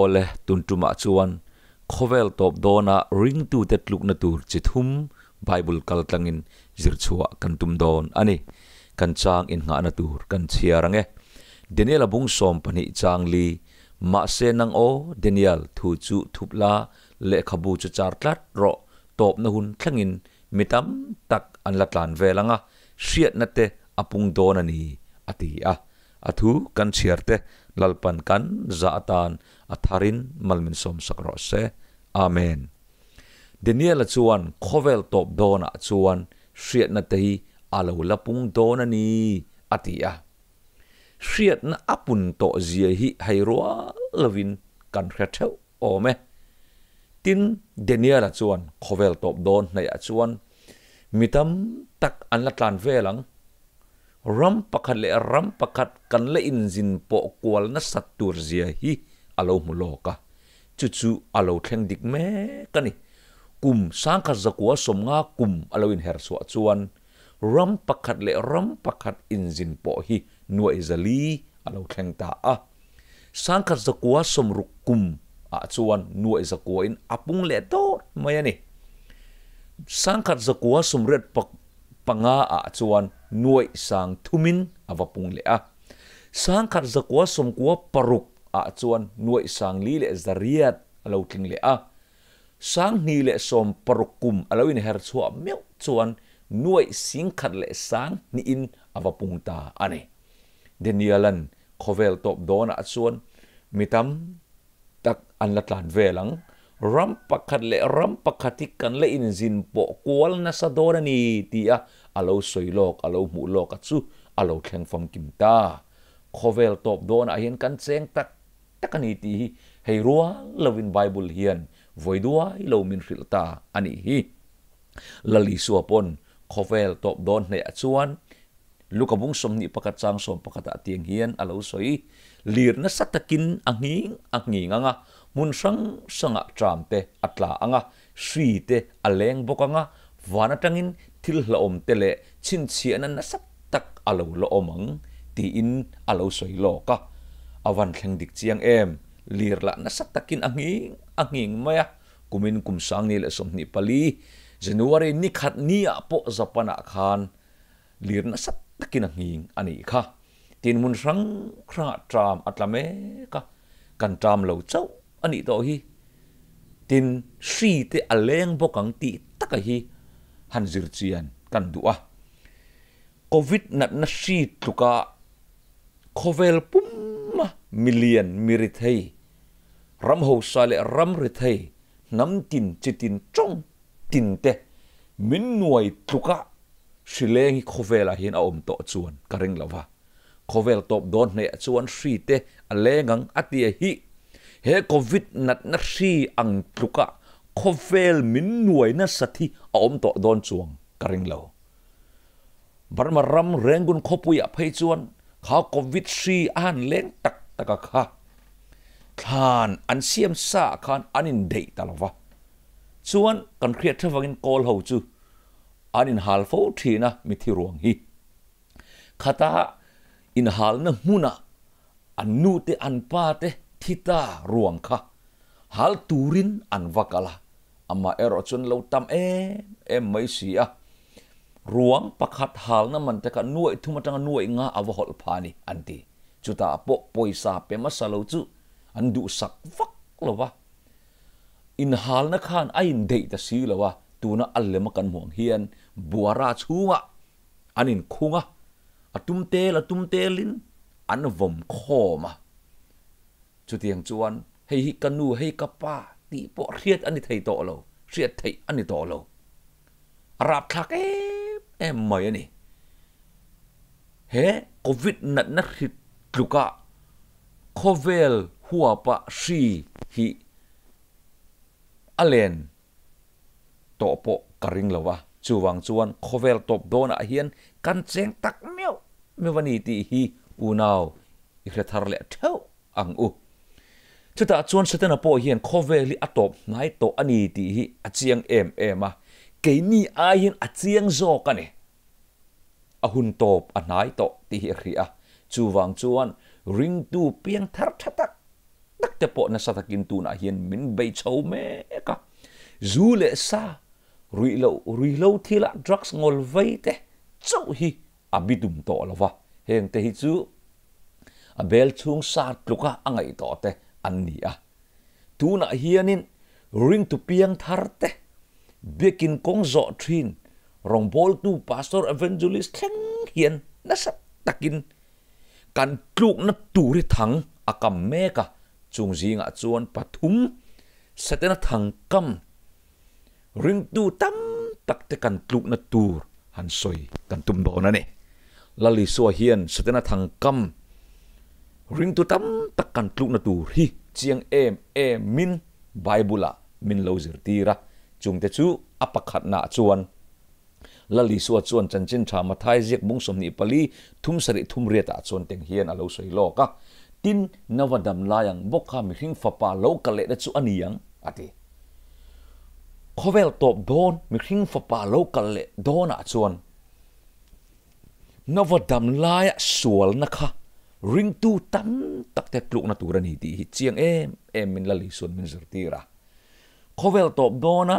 ole tuntuma chuan khovel top dona ring tu te tluk na tur chithum bible kaltangin zirchua kan tum don ani kan chang in nga na tur kan chiarange Daniel abung som pani changli ma se nang o Daniel thu chu thupla le khabu chu chartlat ro top na hun thlangin mitam tak an latlan velanga hriat na te apung don ani ati a athu kan chiarte lalpan kan zaatan atharin malmin som sakro se amen Daniel chuan khovel top dona chuan hriat na te hi alo lapung don ani ati a hriat na apun to zia hi hairwa lovin kan khatheu ome tin Daniel chuan khovel top don nei a chuan mitam tak an latlan velang ram pakhat le ram pakhat kan le injin po kwal na satur zia hi alo muloka chuchu alo thleng dik me kani kum sangkha zakwa somnga kum alo in her so chuan ram pakhat le ram pakhat injin po hi nuai zali alo thleng ta a sangkha zakwa somruk kum a chuan nuai zakwa in apung le to mayani sangkha zakwa somret pak panga a chuan nuai sang thumin avapung le a sangkhat zakwa somkwa paruk a chuan nuai sang li le zariat alo tling le a sang ni le som parukum alo in her chua meu chuan nuai singkhat le sang ni in avapung ta ani Danielan khovel top don a chuan mitam tak an latlan velang ram pakhat le ram pakhati kan le in zin po kwal na sa dona ni ti a alo soilok alo mulok chu alo thleng fam kim ta khovel top don a hian kan cheng tak takani ti hei ruwa lovin bible hian voidua lo min rilta ani hi lali suapon khovel top don nei a chuan lukabung somni pakat chang som pakata tiang hian alo soi lir na satakin anging anga mun sang sanga tramte atla anga sri te aleng bokanga wana tangin thil hlaom tele chin chiana na sat tak alo lo omang ti in alo soi loka awan thleng dik chiang em lir la na satakin anging maya kumin kumsang ni le somni pali January ni khat ni apo zapana khan lir na sat takin anging ani kha tin mun sang khra tram atlame ka kan tram lo chau ani to hi tin sri te aleng bokang ti taka hi hanzir chian kan du'a covid na sri tuka khovel pum million mirithei ram ho sale ram rithei nam tin chitin chong tin te min nuai tuka shileng khovela hin a om to chuan kareng lova khovel top don ne chuan sri te alengang atia hi he covid na sri ang tuka khovel min nuai na sathi a om to don chuang kareng lo barma ram rengun khopuya phei chuan kha covid sri an leng tak taka kha khan an siam sa khan anin dei talova chuan kan khriat thawangin kol ho chu anin halfo thina mithi ruang hi khata in hal na huna anu te an pa te thita ruang kha hal turin an vakala ama ero chun lo tam em mai sia ruang pakhat hal na man te ka nuai thumatanga nuai nga awahol phani anti chuta po poisa pe masalo chu andu sak vak lowa in hal na khan ain dei ta si lowa tuna allema kan muang hian buara chunga anin khunga atum telin an vom khoma chutiang chuan hei hi kanu hei kapa ti po riat ani thei to lo riat thei ani to lo arap thak em mai ani he covid na hit luka khovel huwa pa shi hi alen to po karing lawa chuwang chuan khovel top dona hian kan cheng tak meu mewani ti hi unaw ikhrethar le theu ang u chuta chuan satena po hian khoveli atop nai to ani ti hi achiang em a keini a hian achiang zo kani ahun top anai to ti hi ria chuwang chuan ring tu piang thar thatak tak te po na sa takin tu na hian min bei chau me ka zu le sa rui lo thila drugs ngol vai te chau hi abidum to lova heng te hi chu a bel chung sa tluka angai to te an ni a tu na hianin ring tu piang thar te bekin kong zo thin rong bol tu pastor evangelist theng hian na sa takin kan tluk na tu ri thang akam me ka chung zinga chuan pathum satena thang kam ring tu tam tak te kan tluk na tur han soi kan tum do na ne lali so hian satena thang kam ring tu tam tak kan tluk na tur hi chiang em min bible min lo zir tira chung te chu apakhat na chuan lali so chuan chanchin tha mathai jek mung som ni pali thum sari thum riata chuan teng hian alo soi lo ka tin nawadam layang bokha mi hring fapa lo kale da chu aniang ati khovel top don mi hring fapa lo kale dona chuan nawadam laya sual na kha ring tu tam tak te tluk na turani ti hi chiang em min lali son min zirtira khovel top dona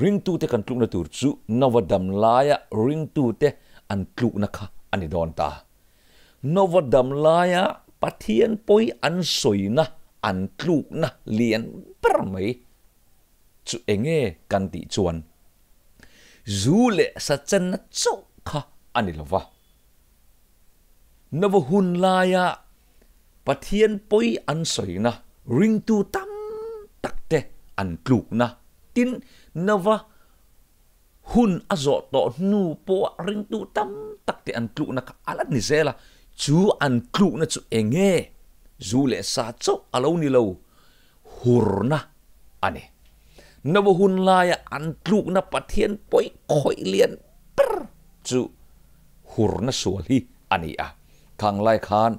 ring tu te kan tluk na tur chu nawadam laya ring tu te an tluk na kha ani don ta nawadam laya pathian poi an soina an tluk na lian per mai chu enge kan ti chuan zule sa chen na chu kha ani lova nawa hun laya pathian poi an soina ring tu tam takte an tluk na tin nawa hun azo to nu po ring tu tam takte an tluk na ka ala ni zela chu an tluk na chu enge zule sa chu alo ni lo hurna ani nawa hun laya an tluk na pathian poi khoi lian per chu hurna sual hi ani a khang lai khan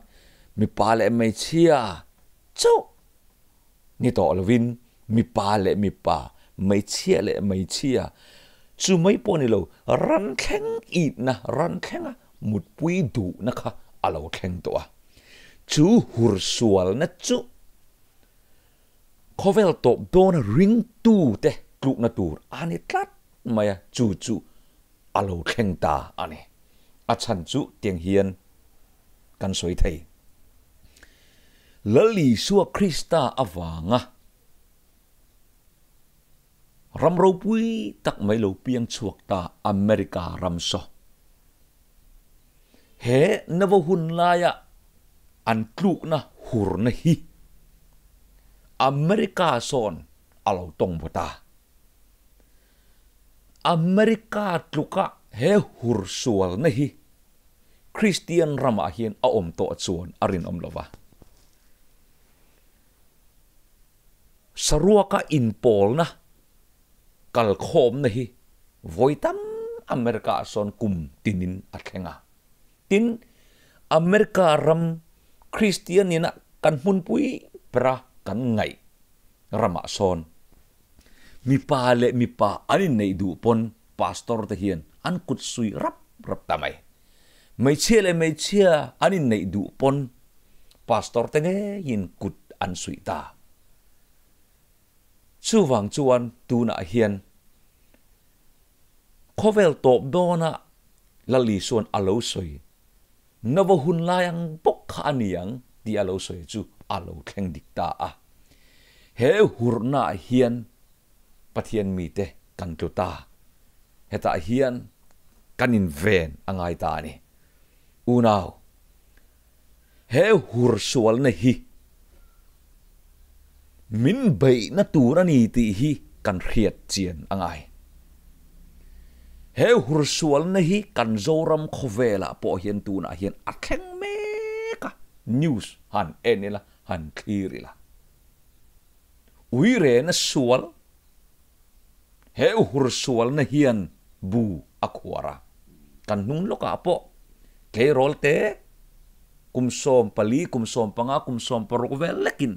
mi pa le mai chia chu ni to lovin mi pa le mi pa mai chia le mai chia chu mai po ni lo ran kheng i na ran khenga mut pui du na kha alo kheng to a chu hur sual na chu khovel top don ring tu te kluk na tur ani tlat maya chu alo kheng ta ani a chan chu tiang hian kan soi thei lali suwa krista awanga ram ro pui tak mai lo piang chuak ta america ram so he nawa hun laya an kluk na hur na hi america son alo tong bota america tluka he hur sual na hi Christian rama hian a om to chuan arin om lova saruaka in pol na kal khom na hi voitam america son kum tinin athenga tin america ram Christian ina kan mun pui pra kan ngai rama son mi pa le mi pa anin nei du pon pastor te hian an kut sui rap tamai mai chia le mai chia anin nei du pon pastor te nge yin kut an sui ta chu wang chuan tu na hian khovel top dona lali suan alo soi nawa hun layang bok kha aniang ti alo soi chu alo thleng dikta a he hurna hian pathian mi te kan tu ta heta hian kanin ven angai ta ni unaw he hur sual na hi min bei na turani ti hi kan riat chian angai he hur sual na hi kan zoram khovela po hian tu na hian atheng me ka news han enela han clearila uire na sual he hur sual na hian bu akwara kan nung loka po ke rolte kumsom pali kumsom panga kumsom parokvel lekin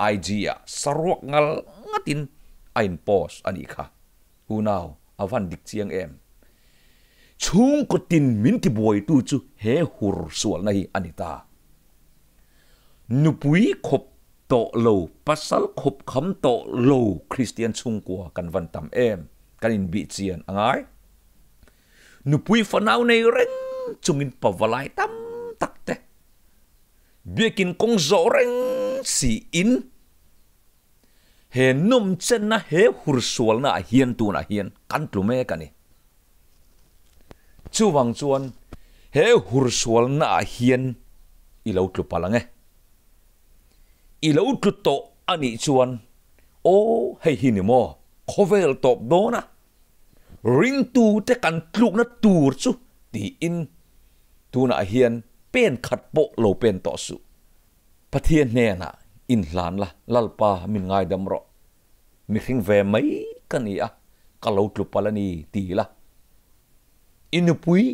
idea sarwak ngal ngatin ain pos ani kha unaw avan dik chiang em chung ko tin min ti boy tu chu he hur sual na hi anita nupui khop to lo pasal khop kham to lo Christian chung kwa kan van tam em kan in bi chian angai nu pui fanau nei reng chungin pawalai tam takte biakin kong zo reng si in he num chen na he hursual na hian tu na hian kan tlume kani chuwang chuan he hursual na hian ilo tlu palange ilo tlu to ani chuan o hei hinimo khovel top dona ring tu te kan tluk na tur chu ti in tu na hian pen khat po lo pen to su pathian ne na in hlan la lalpa min ngai dam ro mi khing ve mai kania kalau tlu palani ti la inupui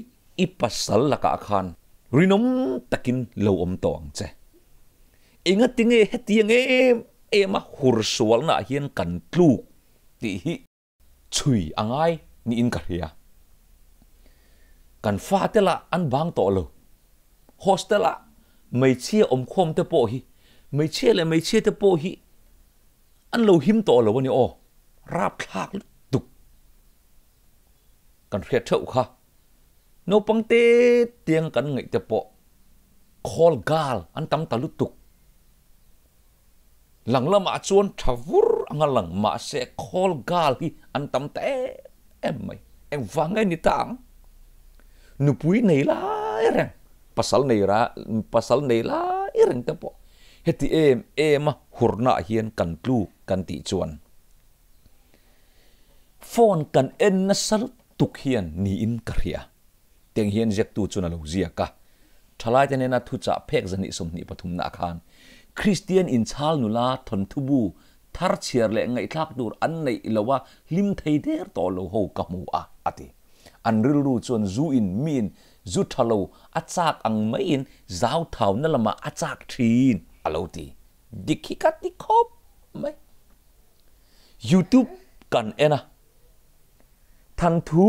ipasal la ka khan rinom takin lo om tong che inga tinge hetiang ema hursual na hian kan tluk ti hi chui angai ni in karia kan fa te la an bang to lo hostela mai chia om khom te po hi mai chia le mai chia te po hi an lo him to lo ni o rap thak tuk kan khret thau kha no pangte tiang kan ngai te po khol gal an tam talu tuk lang lama chuan thavur anga lang ma se khol gal hi an tam te em mai em wangai ni tang nu pui nei la reng pasal nei la reng te po heti em hurna hian kan tlu kan ti chuan phone kan en na sal tuk hian ni in karia teng hian jek tu chuna lo zia ka thalai te na thu cha phek zani som ni pathum na khan Christian in chal nula thon thubu thar chiar le ngai thak dur an nei lowa lim thei der to lo ho ka mu a ati an ril ru chon zu in min zu thalo achak ang mai in zau thau na lama achak thin aloti dikhikat dikhop mai YouTube kan ena than thu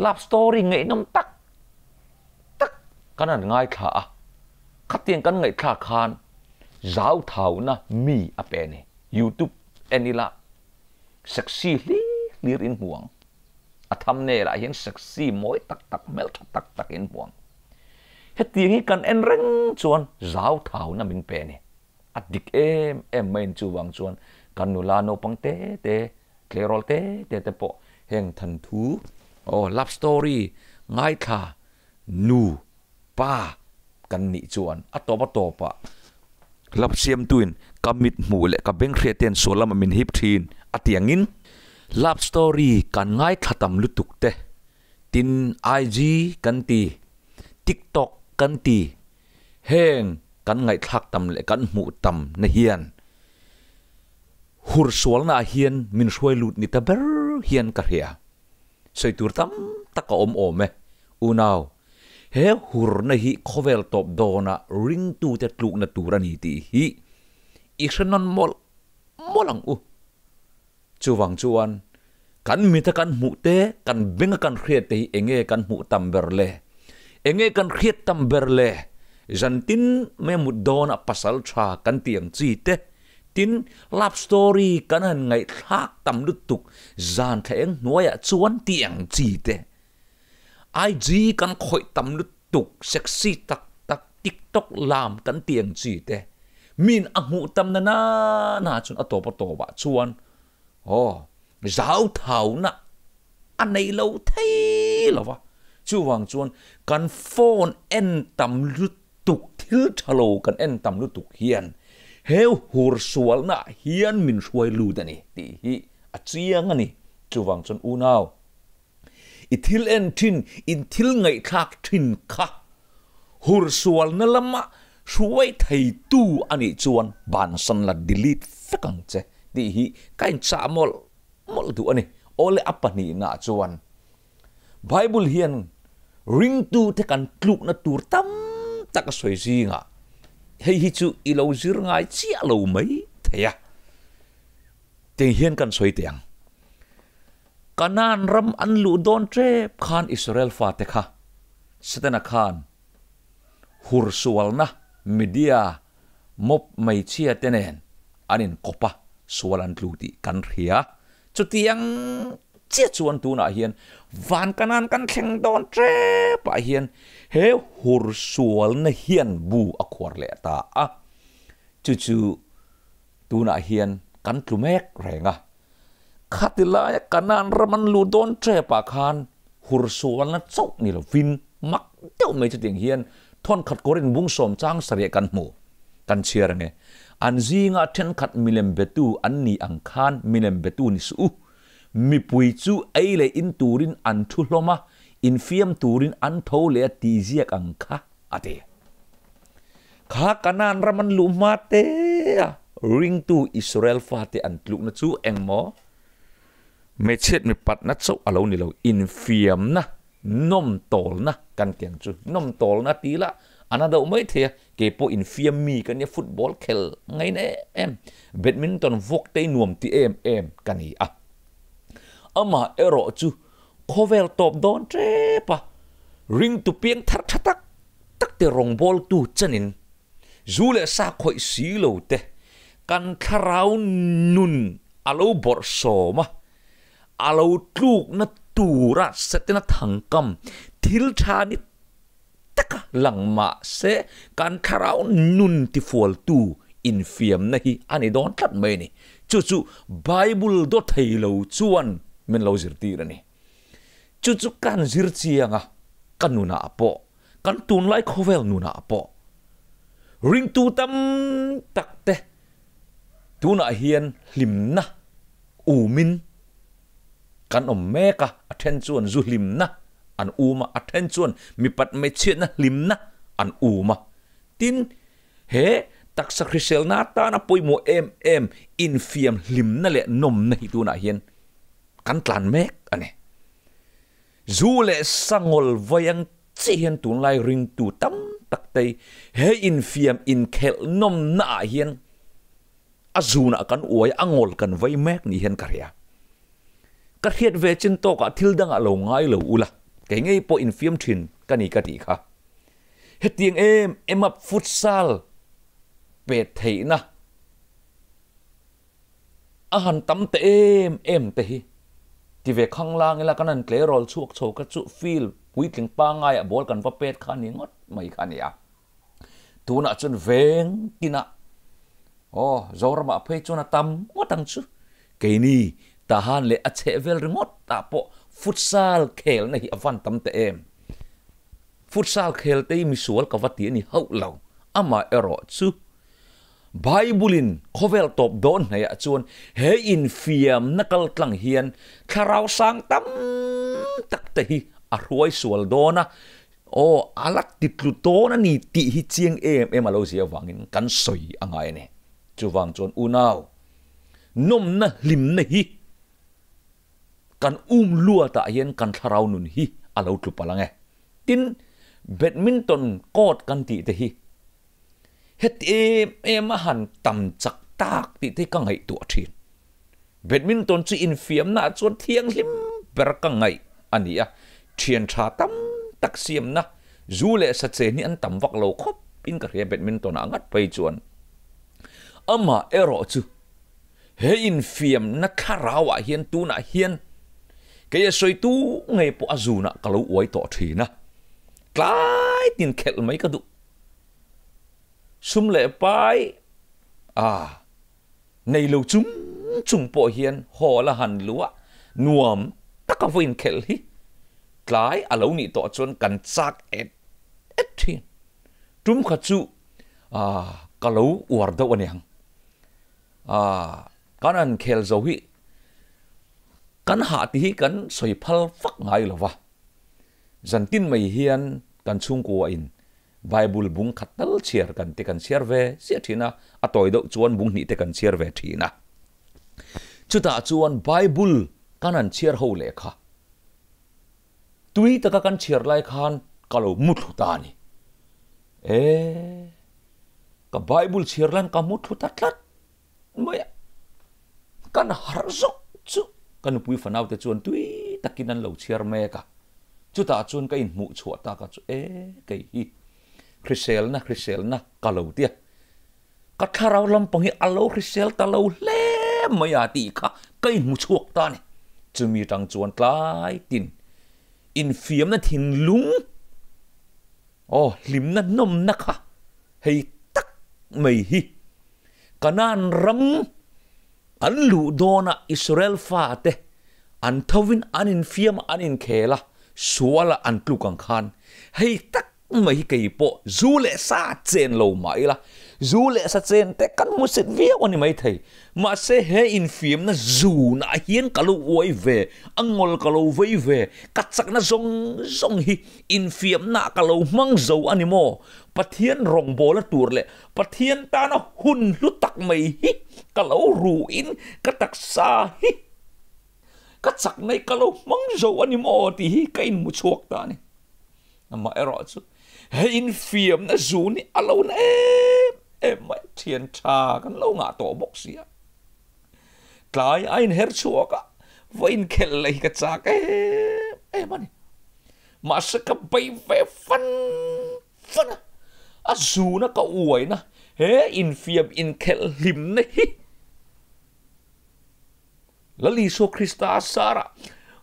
love story ngai nom tak kanan ngai kha a khatiang kan ngai kha khan zau thau na mi apene YouTube enila sexy lir in huang atham ne la hian sexy moi tak mel tak in huang hetiang hi kan en reng chuan zau thau na min pe ne adik em main chuwang chuan kan nula no pangte te klerol te po heng than thu love story ngai kha nu pa kan ni chuan atopa lap siam tuin kamit mu le ka beng khriatian solam min hip thin atiangin love story kan ngai khatam lutuk te tin IG kan ti TikTok kan ti heng kan ngai thak tam le kan mu tam na hian hur sual na hian min shoi lut ni ta ber hian ka ria soi tur tam taka om me unaw he hur na hi khovel top dona ring tu te tluk na turani ti hi ikhanon molang u chuwang chuan kan mi ta kan mu te kan benga kan khriat te enge kan mu tam berle enge kan khriat tam berle jantin me mu dona pasal tha kan tiang chi te tin love story kan han ngai thak tam lutuk zan theng noya chuan tiang chi te IG kan khoi tam lutuk sexy tak TikTok lam kan tiang chi te min amu tam na chun atopa to ba chuan zau thau na anei lo thei lova chuwang chuan kan phone en tam lutuk thil thalo kan en tam lutuk hian heu hur sual na hian min shuai lu dani ti hi achiang ani chuwang chuan unaw ithil en thin in thil ngai thak thin kha hur sual na lama shuai thei tu ani chuan ban san la delete fekang che ti hi kain cha mol du ani ole apani na chuan Bible hian ring tu te kan tluk na tur tam tak soi zinga hei hi chu ilo zir ngai chia lo mai theya te hian kan soi tiang kanan ram an lu don tre khan Israel fa te kha satana khan hur sual na media mop mai chia tenen anin kopa sualan tluti kan ria chu tiang chia chuan tu na hian van kanan kan thleng don tre pa hian he hur sual na hian bu akhwar le ta a chu chu tu na hian kan tlumek renga khatila kanan raman lu don tre pa khan hur sual na chok ni lo vin mak teu mai chu ting hian thon khat korin bung som chang sare kan mu kan chiar nge an zinga then khat milem betu an ni ang khan milem betu ni su mi pui chu eile in turin an thu hloma in fiam turin an tho le ti ziak ang kha ate kha kanan raman lu mate ring tu Israel fate an tluk na chu engmo me chet mi pat na chau alo ni lo in fiam na nom tol na kan kyang chu nom tol na ti la anada umai the ke po in fiam mi kan ya football khel ngai ne em badminton vok te nuam ti em kani a ama ero chu khovel top don trepa ring tu pieng thar thatak tak te rong bol tu chanin zule sa khoi si lo te kan tharau nun alo bor so ma alo tluk na tura setena thangkam thil thani taka langma se kan tharau nun ti fol tu in fiam na hi ani don tlat mai ni chu chu bible do thailo chuan men lo zirti rani chu chu kan zir chianga kanuna apo kan tun lai khovel nuna apo ring tu tam takte tuna hian hlimna umin kan meka attention zu hlimna an uma attention mi pat me chena hlimna an uma tin he taksa krisel na ta na poimo em in fiam hlimna le nom na hi tuna hian kan tlan mek ane zule sangol vayang chian tun lai ring tu tam taktei he in fiam in khel nom na hian azuna kan uai angol kan vai mek ni hian karia ka hiat ve chin to ka thil dang alo ngai lo ula ke ngei po in fiam thin kani ka ti kha hetiang em up futsal pe theina ahan tam te em te hi ti ve khang lang ila kanan tle rol chuak chho ka chu feel puitling pa ngai a bol kan va pet khan ni ngot mai khan ya tuna chun veng tina zorma phei chuna tam ngotang chu ke ni tahan le ache vel ringot ta po futsal khel na hi avan tam te em futsal khel te mi sual ka vati ni hau lo ama ero chu Bible khovel top don na ya chuan he in fiam nakal tlang hian tharau sang tam tak te hi a ruai sual dona alat titlu tona ni ti hi chiang em alo zia wangin kan soi angai ne chuwang chon unaw nom na lim na hi kan lua ta hian kan tharau nun hi alo tlu palange tin badminton court kan ti te hi het em han tam chak tak ti te ka ngai tu thin badminton chu in fiam na chuan thiang hlim ber ka ngai ania thian tha tam tak siam na zule sa che ni an tam wak lo khop in ka re badminton angat pai chuan ama ero chu he in fiam na kharawa hian tu na hian ke soi tu ngai po azuna kalau oi to thina klai tin khel mai ka du sum le pai nei lo chung po hian ho la han luwa nuam takawin khel hi klai alo ni to chon kan chak et thin tum kha chu kalau war do aniang kanan khel zo hi kan ha ti hi kan soi phal fak ngai lova zantin mai hian kan chung ko in Bible bung khatal chiar kan te kan chiar ve sia thina atoi do chuan bung ni te kan chiar ve thina chuta chuan Bible kanan chiar ho le kha tui taka kan chiar lai khan kalo muthu ta ni ka Bible chiar lan ka muthu ta tlat maya kan har zok chu kan pui fanau te chuan tui takinan lo chiar me ka chuta chuan ka in mu chhuat ta ka chu kai hi Chrisel na kalau tia ก็ถ้าเราลำปองให้อโลคริเซลตะเราเล่ไม่อาตีค่ะก็อินมุชวกตาเนี่ยจะมีตังจวนกลายตินอินเฟียมนั่นทินลุงโอ้ลิมนั่นนมนะคะให้ตักไม่ฮิกันนั่นรำอันลูโดนะอิสราเอลฟาเตอันทวินอันอินเฟียมอันอินเคละสัวละอันกลุกังคันให้ตักไม่ฮิกายโปจูเลซาเจนโลไม่ละจูเลซาเจนแต่กันมุสิตเวียวันนี้ไม่ไทยมาเสเฮอินฟิมนะจูนะเฮียนกะลูไว้เวอังงอลกะลูไว้เวกัดสักนะซงฮิอินฟิมนะกะลูมังจูอันนี้โมปะเทียนรองโบละตัวเลยปะเทียนตานะหุ่นลุตักไม่ฮิกะลูรูอินกัตักซาฮิกัดสักในกะลูมังจูอันนี้โมที่ฮิกัยมุชวกตานี่มาเอรอจูเฮอินฟิมนะจูนี่อลูนะไม่เทียนชากันเล่างาตัวบกเสียกลายไอ้เฮร์ชัวกะวินเคลเลยกะจากมันมาสกับไปเวฟันอาจูนะก็อวยนะเฮอินฟิมอินเคลลิมนี่แล้วลิโซคริสตาสาระ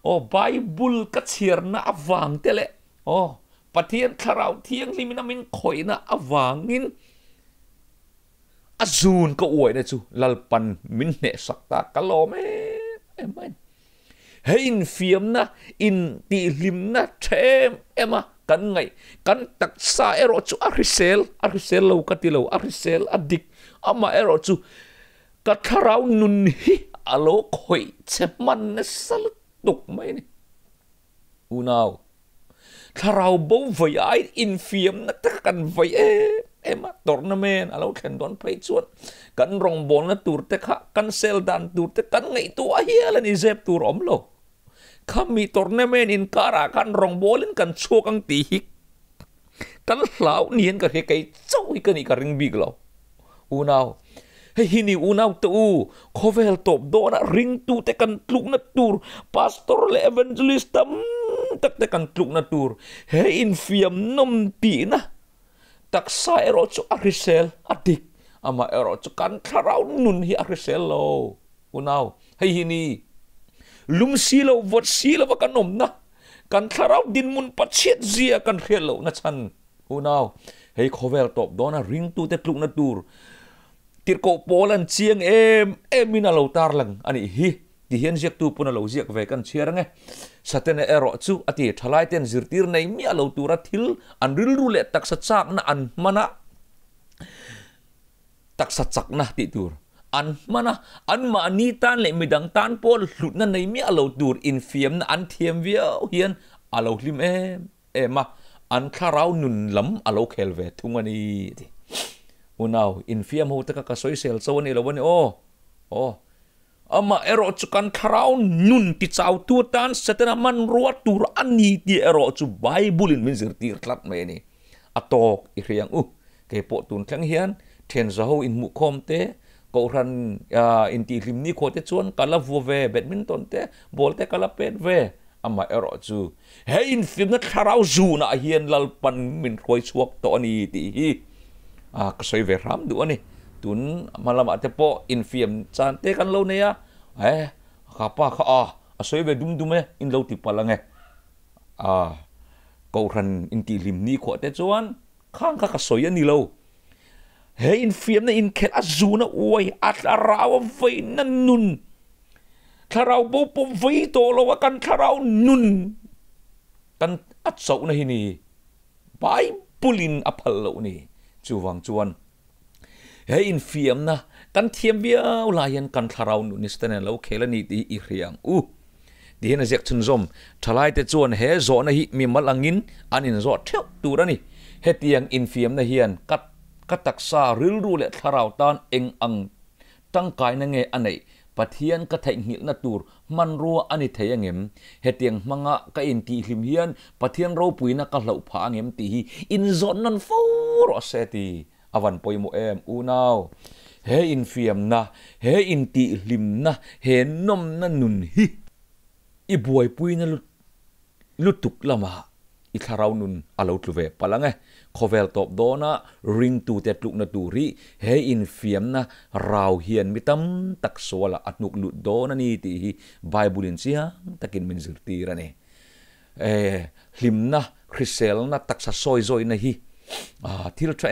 โอ้ไบเบิลกัดเชียร์นะอวังเตเลโอ้ปะเทียนคาราวเทียงลิมินามินคอยนะอวังนินอาจูนก็อวยนะจูลลปันมินเนสักตากะโลเมมันเฮอินฟิมนะอินตีลิมนะเทมมากันไงกันตักซาเอโรจูอาริเซลเรากัติโลอาริเซลอดิกอามาเอโรจูกัทาราวนุนฮิอโลคอยเชมันเนสลตุกไม่นี่อูนาวทาราวบ่ไว้ไออินฟิมนะตะกันไว้มาตอร์นาเมนเราแข่งดอนไปชวนกันรองบอลนะตูร์เตะกันเซลดันตูร์เตะกันไงตัวเฮียแล้วนี่เจ็บตูร์อมโลข้ามีตอร์นาเมนอินการากันรองบอลกันชัวกันตีฮิกกันเหล่าเนียนกันเฮกไอเจ้าฮิกันอีกริงบิกเราอูนาวเฮ้ยฮินี่อูนาวตู้โคเวลตบโดนริงตูเตะกันลุกนะตูร์พาสตอร์เลเวนจูลิสตัมตักเตะกันลุกนะตูร์เฮ้ยอินฟิมนมตีนะตักซาเอโรจูอาริเซลอดิกอามาเอโรจูกันคาราวนุนฮิอาริเซลโลอุนาวให้ฮินีลุมซีโลวัดซีโลวกันนมนะกันคาราวดินมุนปัจเจตเซียกันเฮลโลนะฉันอุนาวให้โคเวลตบโดนริงตูเตลุกนะตูร์ติดโกโปลันเชียงมินาโลตาร์ลังอันนี้ฮิที่เห็นเสียกตูปุนาโลเสียกเวกันเชียร์ไงสัตย์เนี่ยเอโรจูอติทลายเต็นซิร์ตีร์ในมีอาโลตูรัติลอันริลรูเล็ตักสัจจนะอันมานะตักสัจจนะติตูร์อันมานะอันมานีตันเลยมีดังตันพอลหลุดนั่นในมีอาโลตูร์อินฟิมนะอันเทียมเวียเฮียนอาโลลิมมาอันคาราวนุนลำอาโลเคลเวทุงวันนี้อุนาวอินฟิมหูตะกะสอยเซลโซนี่ละวันนี้โอ้อามาเอโรจูกันคราวนุนติดเจ้าตัวตันเสตนามันรัวตัวอันนี้ที่เอโรจูไบเบิลมินซิร์ตีร์คลัดเมนี่อัตอกอีเรียงเก็บปตุนแข็งเฮียนเทนซาโฮอินมุคอมเตก็รันอินตีริมนี่โคตรชวนกาลาฟัวเวแบดมินตันเตบอลเตกาลาเป็ดเวอามาเอโรจูเฮอินฟิมนัทคราวจูนะเฮียนลัลปันมินคอยชวกตัวนี้ที่ก็ใช้เวรามดูนี่ตุนมาละมาเตปอินฟิมจันเตกันโลเนียข้าป้าข้าใช้เวดุมอินโลติปาลังก็รันอินตีริมนี่ขวดแต่จวนข้างข้าก็ใช้นี่โลเฮอินฟิมนะอินเคลอาจูนะอวยอัตราวไฟนั่นนุนถ้าเราบุปผาโตโลวกันถ้าเรานุนกันอัดเสาในนี่ไปปุลินอภัลโลนี่จูวังจวนเฮอินฟิมนะกันเทียมเบียวลายันกันคาราวนุนิสเตนเราเคลนี่ตีอีเรียงดีเห็นเจ็กชุนซอมทลายแต่จวนเฮโซนะฮิมีมัลังอินอันอินโซเทียวตูระนี่เฮตียงอินฟิมนะเฮียนกัดตักซาริลรูเลคาราวตานเองอังตั้งกายนั่งเงอันไหนปะเทียนกะไทหิลนาตูร์มันรัวอันนี้เทียงเงมเฮตียงมังะกะอินตีหิมเฮียนปะเทียนเราปุยนักเหล่าผาเงมตีอินโซนันฟูรอเซตีอวันปอยโมอูนาวเฮอินฟิมนะเฮอินตีลิมนะเฮนมนั่นนุนฮิอีบวยปุยนั่นลุตุกละมา i tharau nun alo tluve palange khovel top dona ring tu te tluk na turi he in fiam na raw hian mitam tak sola atnuk lut dona ni ti hi bible in sia takin min zirti rane hlimna Chrisel na taksa soi zoi na hi thil tra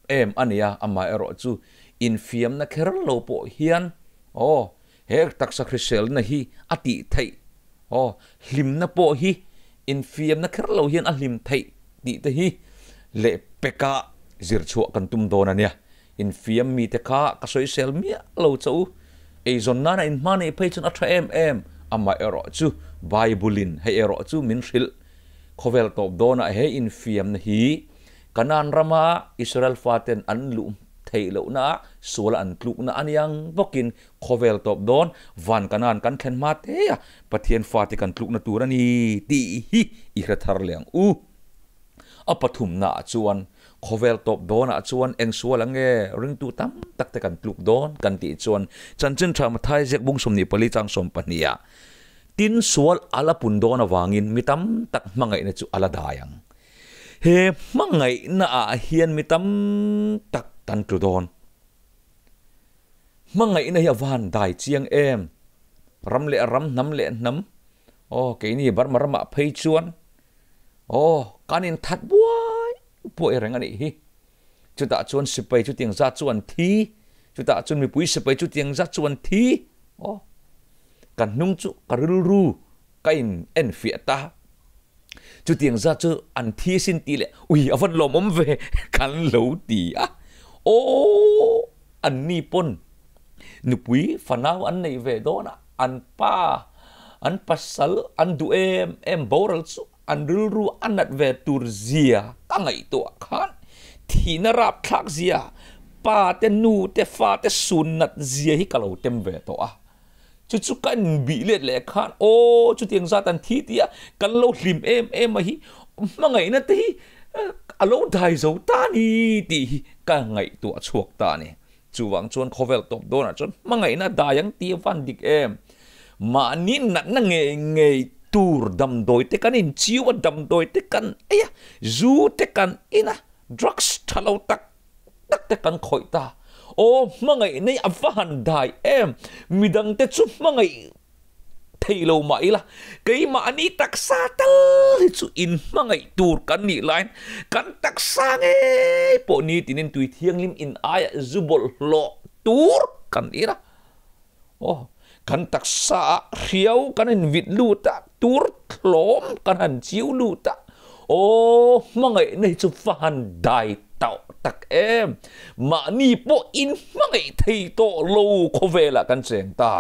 em ania ama ero chu in fiam na kher lo po hian he taksa Chrisel na hi ati thai hlimna po hi in fiam na kher lo hian a hlim thai ti te hi le peka zir chu kan tum don ania in fiam mi te kha ka soi sel mi lo chu e zon na in mani pe chun atra em ama ero chu bible he ero chu min ril khovel top dona he in fiam na hi kanan rama Israel faten an lu thei lo na sola an tluk na anyang bokin khovel top don van kanan kan khen ma te pathian fati kan tluk na turani ti hi i khathar leng apathum na chuan khovel top don a chuan eng sualange ring tu tam tak te kan tluk don kan ti chuan chanchin thama thai jek bung somni pali chang som pania tin sual ala pun don awangin mitam tak mangai na chu ala dayang he mangai na hian mitam tak tan tu don mangai na ya van dai chiang em ram le ram nam le nam ke ni bar marama phei chuan kanin that buai poi reng ani hi chu ta chuan sipai chu tiang za chuan thi chu ta chuan mi pui sipai chu tiang za chuan thi kan nung chu karul ru kain en fiata chu tiang za chu an thi sin ti le ui avan lom om ve kan lo ti an ni pon nu pui fanau an nei ve dona an pasal an du em boral chu an ru anat ve tur zia ka ngai to khan thina rap thak zia pa te nu te fa te sunat zia hi kalo tem ve to chu kan bi le khan chu tiang za tan thi tia kan lo hlim em hi mangai na te alo dai zo ta ni ti ka ngai to chuak ta ni chuwang chuan khovel top dona chon mangai na dayang ti van dik em ma ni na nge tur dam doi te kan in chiwa dam doi te kan zu te kan ina drugs thalo tak te kan khoi ta mangai nei avan dai em midang te chu mangai thailo mai la kai ma ani taksa tal chu in mangai tur kan ni line kan taksa nge po ni tinin tui thiang lim in aya zubol lo tur kan ira kan taksa riau kan in vit luta tur thlom kan han chiu luta mangai nei chu van dai tau tak em ma ni po in mangai thei to lo khovela kan cheng ta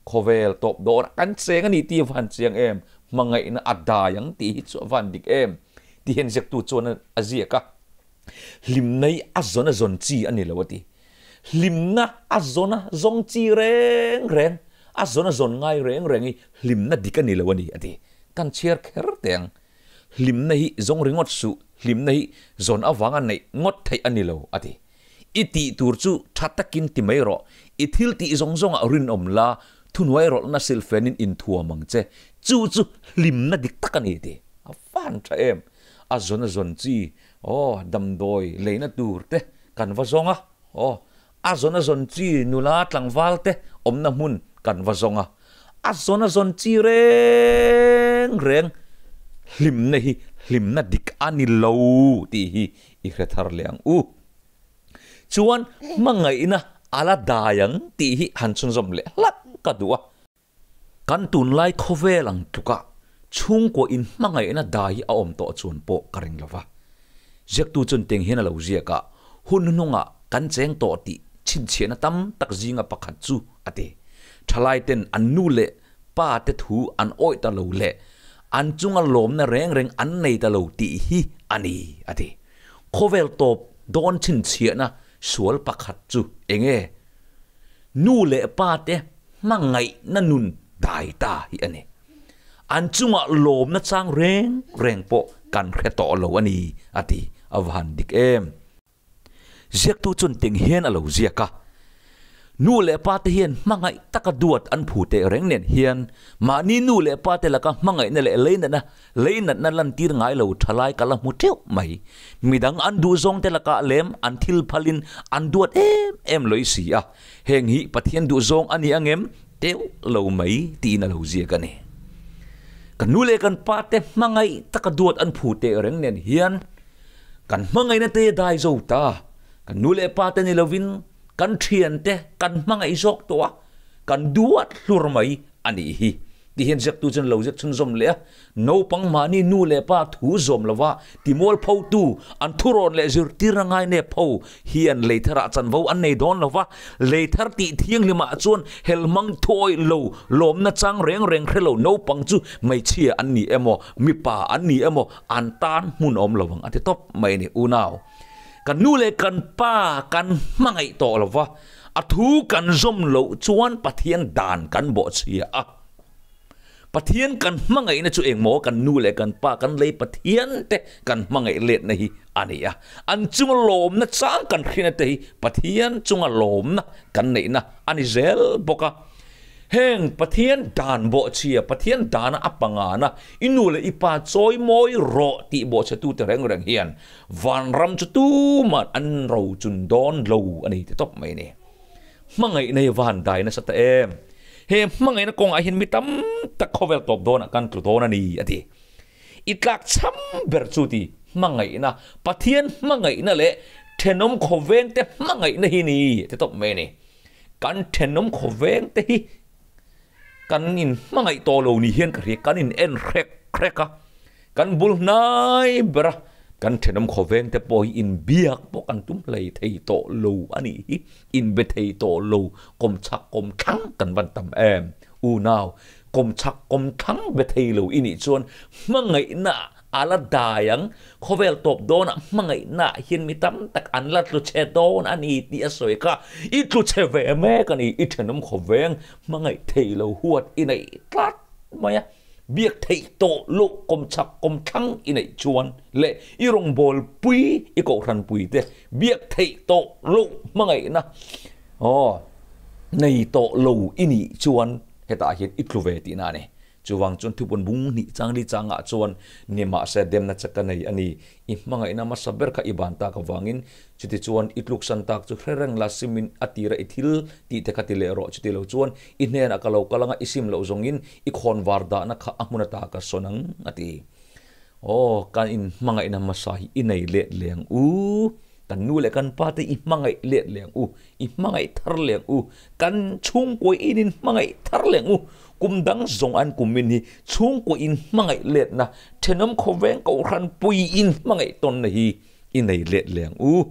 khovel top don kan cheng ani ti van cheng em mangai na adayang ti chu van dik em ti hen jek tu chon azia ka limnai azona zon chi ani lawati limna azona zong chi reng azona zon ngai reng i limna dikani lawani ati kan cher kher teng limna hi zong ringot su limna hi zon awanga nei ngot thai ani lo ati iti tur chu thatakin ti mai ro ithil ti zong a rin om la thunwai rol na silfenin in thua mangche chu limna dik takani ti afan tha em azona zon chi dam doi leina tur te kan va zonga azona zon chi nula tlangwal te omna mun kan va zonga azona zon chi reng limna dik ani lo ti hi i khethar leang chuan mangai na ala dayang ti hi hanchun zom le lat kadua kan tun lai khovelang tuka chung ko in mangai na dai a om to chun po karing lova jek tu chun teng hena lo zia ka hun nunga kan cheng to ti chin chena tam tak zinga pakhat chu ate thalai ten anu le pa te thu an oi ta lo le an chunga lom na reng an nei ta lo ti hi ani ate khovel top don chin chiana sual pakhat chu enge nu le pa te mangai na nun dai ta hi ani an chunga lom na chang reng po kan kheto lo ani ati avan dik em ziak tu chun ting hian alo ziaka nu le pa te hian mangai taka duat an phu te reng nen hian ma ni nu le pa te laka mangai na leina na lan tir ngai lo thalai kala mu teu mai midang an du zong te laka lem an thil phalin an duat em loi si a heng hi pathian du zong ani angem teu lo mai ti na lo zia ka ni kan nu le kan pa te mangai taka duat an phu te reng nen hian kan mangai na te dai zo ta kan nu le pa te ni lovin kan thian te kan mangai zok to kan duat hlur mai ani hi ti hian zek tu chen lo zek chun zom le no pang mani nu le pa thu zom lawa ti mol pho tu an thuron le zur tirangai ne pho hian le thara chan vo an nei don lawa le thar ti thiang lima chon helmang thoi lo lom na chang reng reng khelo no pang chu mai chia an ni emo mi pa an ni emo an tan mun om lawang ate top mai ni u naw kan nu le kan pa kan mangai to lawa athu kan zom lo chuan pathian dan kan bo chia a pathian kan mangai na chu eng mo kan nu le kan pa kan le pathian te kan mangai let na hi ani a an chung lom na chang kan khina te hi pathian chung lom na kan nei na ani zel boka heng pathian dan bo chia pathian dan apanga na inu le ipa choi moi ro ti bo cha tu te reng reng hian van ram chu tu man an ro chun don lo ani te top mai ni mangai nei van dai na sa ta em he mangai na kong a hin mitam ta khovel top don kan tu don ani ati itlak cham ber chu ti mangai na pathian mangai na le thenom khoveng te mangai na hi ni te top mai ni kan thenom khoveng te hi kan in mangai to lo ni hian ka ri kan in en kreka kan bul nai bra kan thenom khoveng te po in biak po kan tum lei thei to lo ani in be thei to lo kom chak kom thang kan van tam em u naw kom chak kom thang be thei lo ini chon mangai na ala dayang khovel top dona mangai na hian mi tam tak an lat lu che don ani ti asoi ka I tu che ve me kan I thenom khoveng mangai thei lo huat inai tlat maya biak thei to lo kom chak kom thang inai chuan le I rong bol pui I ko ran pui te biak thei to lo mangai na nei to lo ini chuan heta hian I tlu ve ti na ne chuwang chun thupon bung ni changli changa chuan nima se dem na chakanai ani I mangai na masaber ka iban ta ka wangin chuti chuan itluk san tak chu hrereng la simin atira ithil ti te khatile ro chuti lo chuan I hnen akalo kalanga isim lo zongin I khon warda na kha amuna ta ka sonang ati kan in mangai na masahi inai le leng u kan nu le kan pa te I mangai le leng u I mangai thar leng u kan chung koi inin mangai thar leng u kum dang zong an kumin hi chung ko in mangai let na thenom khoveng ko ran pui in mangai ton na hi inai let leng u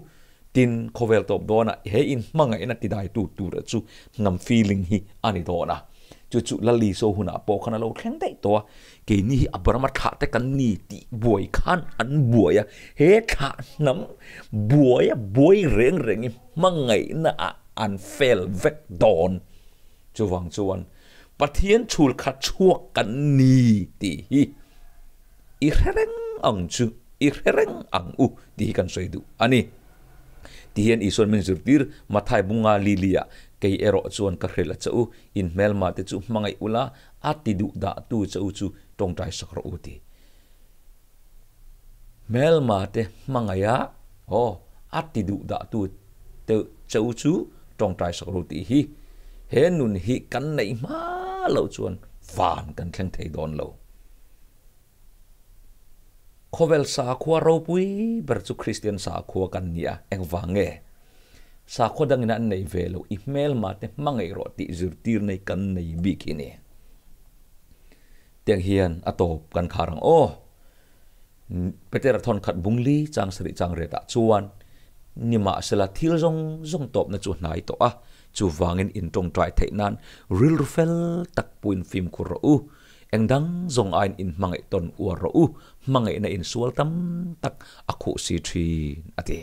tin khovel top dona he in mangai na ti dai tu ra chu nam feeling hi ani dona chu lali so huna po khana lo thleng dai to ke ni abrama tha te kan ni ti buai khan an buaya he tha nam buai reng mangai na an fel vek don chuwang chuan pathian chul khat chuak kan ni ti hi I hereng ang chu I hereng ang u ti kan soi du ani ti hian I son men zurtir mathai bunga lilia kei ero chuan ka hrela chau in mel ma te chu mangai ula ati du da tu chau chu tong tai sakro u ti mel ma te mangaya ati du da tu te chau chu tong tai sakro ti hi he nun hi kan nei ma lo chuan van kan thleng thei don lo khovel sa khwa ro pui ber chu Christian sa khwa kan nia eng wange sa khwa dang na nei velo email ma te mangai ro ti zur tir nei kan nei bikini teng hian atop kan kharang peter thon khat bungli chang sri chang re ta chuan nima sela thil zong top na chu nai to chu wangin in tong trai thei nan ril fel tak puin phim kur u engdang zong ain in mangai ton u ro u mangai na in sual tam tak akhu si thi ati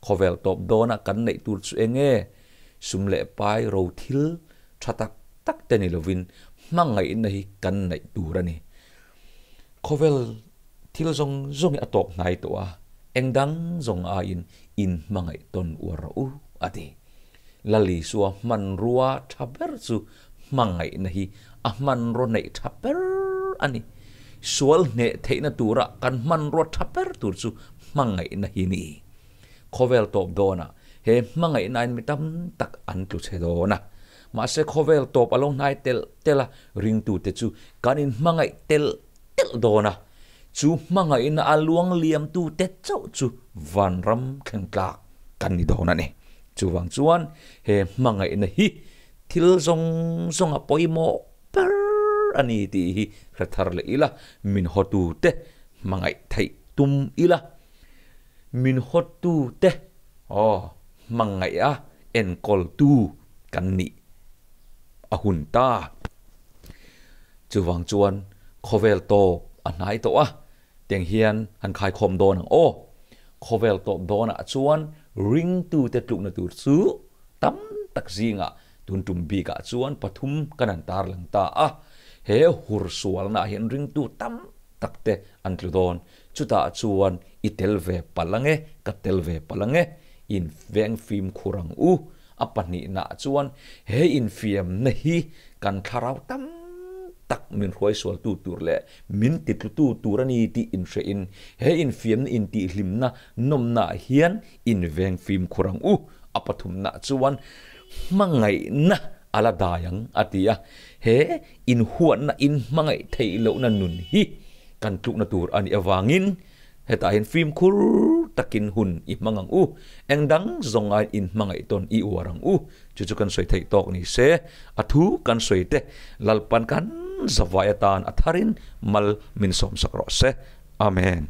khovel top dona kan nei tur chu enge sumle pai ro thil thatak tak teni lovin mangai na hi kan nei turani khovel thil zong atop nai to engdang zong ain in mangai ton u ro u ati lali suwa man ruwa thaber chu mangai na hi a man ro nei thaber ani sual ne theina tura kan man ro thaber tur chu mangai na hi ni khovel top dona he mangai nain mitam tak an tu che dona ma se khovel top along nai tela ring tu te chu kanin mangai tel dona chu mangai na aluang liam tu te chau chu van ram kheng tlak kan ni dona ne chu wang chuan he mangai na hi thil zong a poimo per ani ti hi rathar le ila min hotu te mangai thai tum ila min hotu te mangai a en kol tu kan ni a hun ta chu wang chuan khovel to anai to a teng hian han khai khom don ang khovel to dona chuan ring tu te tluk na tur chu tam tak zinga tun tum bi ka chuan pathum kanan tar lang ta a he hur sual na hian ring tu tam takte an tludon chuta chuan itel ve palange ka tel ve palange in veng phim khurang u apani na chuan he in fiam na hi kan tharau tam tak min roi sual tu tur le min tit tu turani ti in she in he in fiam in ti hlimna nomna hian in veng phim khurang u apathum na chuan mangai na ala dayang atia he in huan na in mangai theilo na nun hi kan tluk na tur ani awangin heta hin phim khur takin hun i mangang u engdang zongai in mangai ton i warang u chu kan soi thei tok ni se athu kan soi te lalpan kan zawaya tan atharin mal min som sakro se amen